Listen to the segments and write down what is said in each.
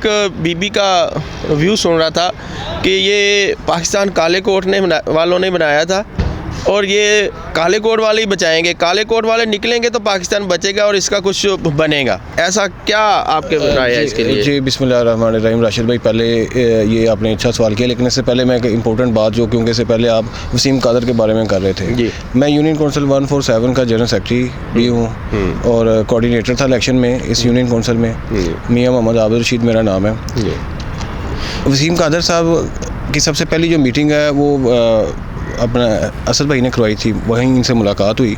एक बीबी का व्यू सुन रहा था कि ये पाकिस्तान काले कोट वालों ने बनाया था और ये काले कोट वाले ही बचाएंगे, काले कोट वाले निकलेंगे तो पाकिस्तान बचेगा और इसका कुछ बनेगा। ऐसा क्या आपके राय है इसके लिए? जी बिस्मिल्लाहिर्रहमानिर्रहीम। राशिद भाई, पहले ये आपने अच्छा सवाल किया, लेकिन इससे पहले मैं एक इंपॉर्टेंट बात जो, क्योंकि इससे पहले आप वसीम कादर के बारे में कर रहे थे जी। मैं यूनियन काउंसिल 147 का जनरल सेक्रेटरी भी हूँ और कोऑर्डिनेटर था इलेक्शन में इस यूनियन काउंसिल में। मियाँ मोहम्मद आबिद रशीद मेरा नाम है। वसीम कादर साहब की सबसे पहली जो मीटिंग है वो अपना असद भाई ने करवाई थी, वहीं इनसे मुलाकात हुई।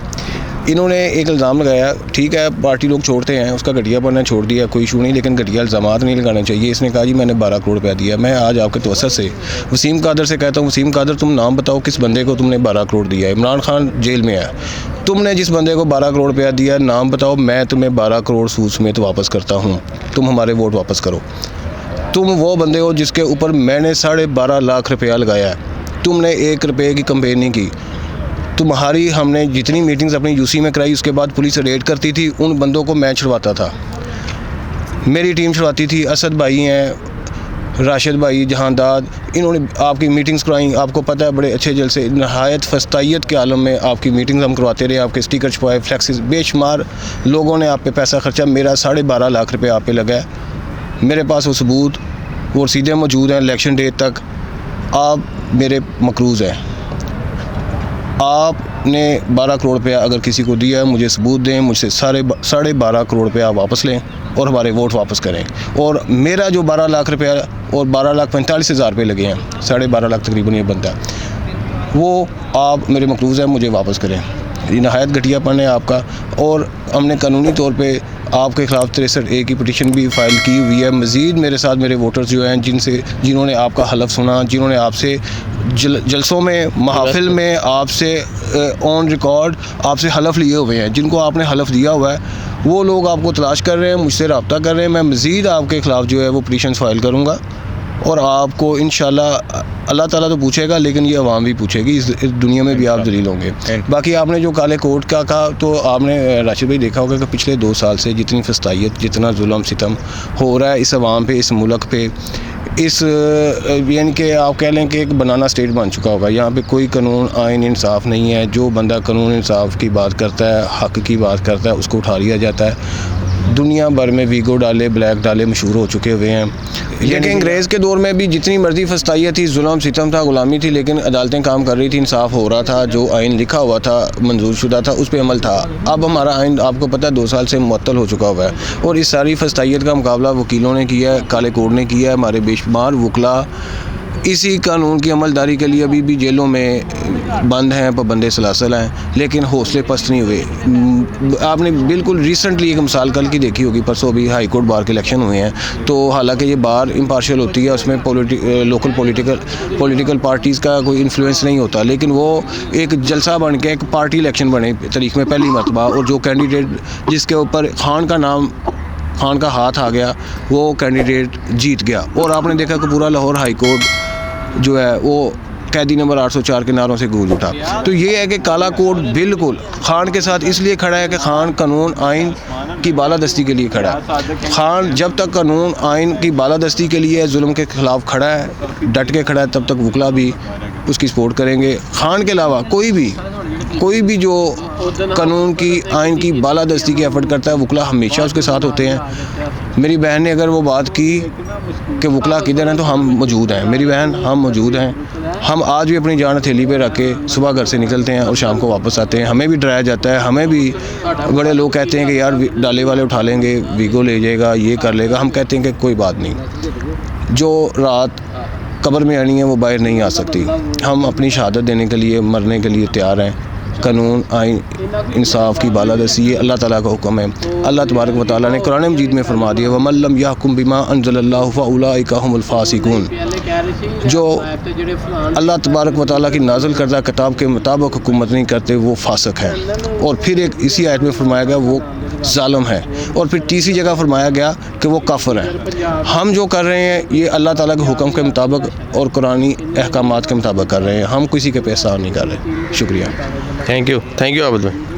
इन्होंने एक इल्ज़ाम लगाया, ठीक है पार्टी लोग छोड़ते हैं, उसका घटियापन छोड़ दिया, कोई इशू नहीं, लेकिन घटिया इल्ज़ामात नहीं लगाने चाहिए। इसने कहा जी मैंने 12 करोड़ रुपया दिया। मैं आज आपके तवज्जुह से वसीम कादर से कहता हूँ, वसीम कादर तुम नाम बताओ किस बंदे को तुमने 12 करोड़ दिया है। इमरान खान जेल में है, तुमने जिस बंदे को 12 करोड़ रुपया दिया नाम बताओ, मैं तुम्हें 12 करोड़ सूद समेत वापस करता हूँ, तुम हमारे वोट वापस करो। तुम वो बंदे हो जिसके ऊपर मैंने 12.5 लाख रुपया लगाया है, तुमने 1 रुपये की कंपेन नहीं की। तुम्हारी हमने जितनी मीटिंग्स अपनी यूसी में कराई, उसके बाद पुलिस रेड करती थी, उन बंदों को मैं छुड़वाता था, मेरी टीम छुड़वाती थी। असद भाई हैं, राशिद भाई, जहांदाद, इन्होंने आपकी मीटिंग्स करवाई। आपको पता है बड़े अच्छे जलसे, नहायत फस्तायत के आलम में आपकी मीटिंग्स हम करवाते रहे, आपके स्टिकर छपवाए, फ्लैक्सेस, बेशुमार लोगों ने आप पे पैसा खर्चा। मेरा 12.5 लाख रुपये आप पे लगा है, मेरे पास वो सबूत वो रसीदें मौजूद हैं। इलेक्शन डे तक आप मेरे मकरूज़ हैं। आपने 12 करोड़ रुपया अगर किसी को दिया है, मुझे सबूत दें, मुझसे 12.5 करोड़ रुपया आप वापस लें और हमारे वोट वापस करें। और मेरा जो 12 लाख रुपया और 12,45,000 रुपये लगे हैं, 12.5 लाख तकरीबन ये बनता है, वो आप मेरे मकरूज़ हैं, मुझे वापस करें। ये नहायत घटियापन है आपका। और हमने कानूनी तौर पे आपके ख़िलाफ़ 63A की पटिशन भी फ़ाइल की हुई है। मज़ीद मेरे साथ मेरे वोटर्स जो हैं जिन्होंने आपका हलफ सुना, जिन्होंने आपसे जलसों में, महफिल में आपसे ऑन रिकॉर्ड आपसे हलफ लिए हुए हैं, जिनको आपने हलफ दिया हुआ है, वो लोग आपको तलाश कर रहे हैं, मुझसे रब्ता कर रहे हैं। मैं मज़ीद आपके ख़िलाफ़ जो है वो पटिशन फ़ाइल करूँगा और आपको इंशाल्लाह अल्लाह ताला तो पूछेगा, लेकिन ये अवाम भी पूछेगी, इस दुनिया में भी आप दलील होंगे। बाकी आपने जो काले कोट का कहा, तो आपने राशिद भाई देखा होगा कि पिछले 2 साल से जितनी फस्तायत, जितना जुल्म सितम हो रहा है इस अवाम पे, इस मुल्क पे, इस यानी कि आप कह लें कि एक बनाना स्टेट बन चुका होगा। यहाँ पे कोई कानून आइन इंसाफ नहीं है। जो बंदा कानून इंसाफ की बात करता है, हक़ की बात करता है, उसको उठा लिया जाता है। दुनिया भर में वीगो डाले, ब्लैक डाले मशहूर हो चुके हुए हैं। लेकिन अंग्रेज़ के दौर में भी जितनी मर्जी फस्तायत थी, जुल्म सितम था, ग़ुलामी थी, लेकिन अदालतें काम कर रही थी, इंसाफ हो रहा था, जो आइन लिखा हुआ था, मंजूर शुदा था, उस पर अमल था। अब हमारा आइन आपको पता है 2 साल से मुअत्तल हो चुका हुआ है और इस सारी फस्तायत का मुकाबला वकीलों ने किया है, काले कोड ने किया है। हमारे बेशुमार वकला इसी कानून की अमलदारी के लिए अभी भी जेलों में बंद हैं, पाबंदे सलासल हैं, लेकिन हौसले पस्त नहीं हुए। आपने बिल्कुल रिसेंटली एक मिसाल कल की देखी होगी, परसों भी हाई कोर्ट बार के इलेक्शन हुए हैं, तो हालांकि ये बार इम्पार्शियल होती है, उसमें लोकल पॉलिटिकल पार्टीज़ का कोई इन्फ्लुएंस नहीं होता, लेकिन वो एक जलसा बन के एक पार्टी इलेक्शन बने तारीख में पहली मरतबा, और जो कैंडिडेट जिसके ऊपर खान का हाथ आ गया, वो कैंडिडेट जीत गया। और आपने देखा कि पूरा लाहौर हाई कोर्ट जो है वो कैदी नंबर 804 के नारों से गूंज उठा। तो ये है कि काला कोड बिल्कुल खान के साथ इसलिए खड़ा है कि खान कानून आइन की बालादस्ती के लिए खड़ा है। खान जब तक कानून आइन की बालादस्ती के लिए जुल्म के ख़िलाफ़ खड़ा है, डट के खड़ा है, तब तक वकला भी उसकी सपोर्ट करेंगे। खान के अलावा कोई भी जो कानून की आइन की बालादस्ती की एफर्ट करता है, वकला हमेशा उसके साथ होते हैं। मेरी बहन ने अगर वो बात की कि वकला किधर हैं, तो हम मौजूद हैं। मेरी बहन, हम मौजूद हैं। हम आज भी अपनी जान हथेली पे रख के सुबह घर से निकलते हैं और शाम को वापस आते हैं। हमें भी डराया जाता है, हमें भी बड़े लोग कहते हैं कि यार डाले वाले उठा लेंगे, वीगो ले जाएगा, ये कर लेगा। हम कहते हैं कि कोई बात नहीं, जो रात कब्र में आनी है वो बाहर नहीं आ सकती। हम अपनी शहादत देने के लिए, मरने के लिए तैयार हैं। कानून आइन इंसाफ की बालादस्ती ये अल्लाह ताला का हुक्म है। अल्लाह तबारक व तआला ने कुरान मजीद में फरमा दिया, वमन लम यहकुम बिमा अंज़लल्लाहु फउलाइका हुमुल फासिकून। जो अल्लाह तबारक व तआला की नाज़िल करदा किताब के मुताबिक हुकूमत नहीं करते, वो फासिक है। और फिर एक इसी आयत में फरमाया गया वो ज़ालिम है। और फिर तीसरी जगह फरमाया गया कि वो काफिर है। हम जो कर रहे हैं ये अल्लाह ताला के हुक्म के मुताबिक और कुरानी अहकामात के मुताबिक कर रहे हैं। हम किसी के पे एहसान नहीं कर रहे। शुक्रिया। थैंक यू आबिद भाई।